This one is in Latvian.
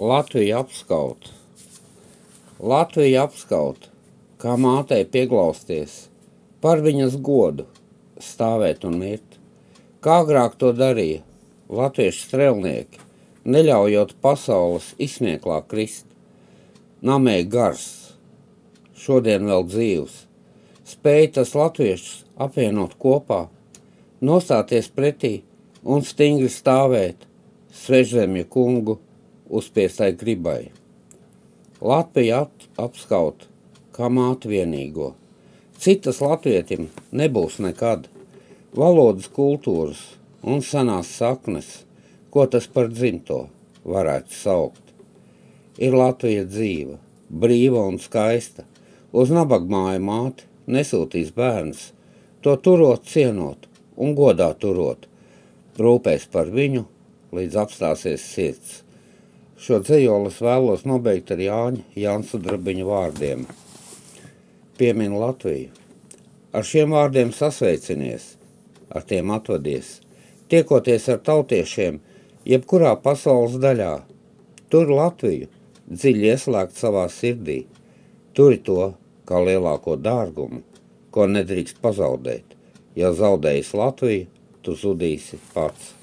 Latviju apskaut. Latviju apskaut, kā mātei pieglausties, par viņas godu stāvēt un mirt. Kā agrāk to darīja latviešu strelnieki, neļaujot pasaules izsmieklā krist. Namēji gars, šodien vēl dzīvs, spēja tas latviešus apvienot kopā, nostāties pretī un stingri stāvēt svežzemju kungu uzspiestai gribai. Latviju apskaut kā māti vienīgo. Citas latvietim nebūs nekad. Valodas, kultūras un senās saknes, ko tas par dzimto varētu saukt. Ir Latvija dzīva, brīva un skaista. Uz nabagmāju māti nesūtīs bērns, to turot, cienot un godā turot. Rūpēs par viņu, līdz apstāsies sirds. Šo dzejoli es vēlos nobeigt ar Jāņa Jansudrabiņa vārdiem. Piemin Latviju. Ar šiem vārdiem sasveicinies, ar tiem atvadies, tiekoties ar tautiešiem, jebkurā pasaules daļā. Tur Latviju dziļi ieslēgt savā sirdī. Turi to kā lielāko dārgumu, ko nedrīkst pazaudēt. Ja zaudējis Latviju, tu zudīsi pats.